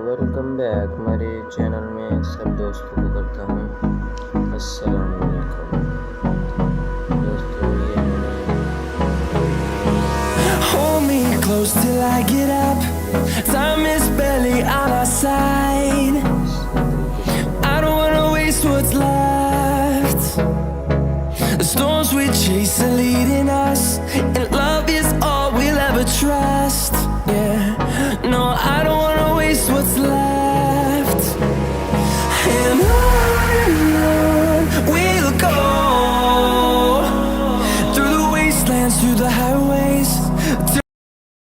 Welcome back हमारे channel में सब दोस्तों को करता हूँ अस्सलाम वालेकुम। दोस्तों ये Hold me close till I get up. Time is barely on our side. I don't wanna waste what's left. The storms we chase are leading us, and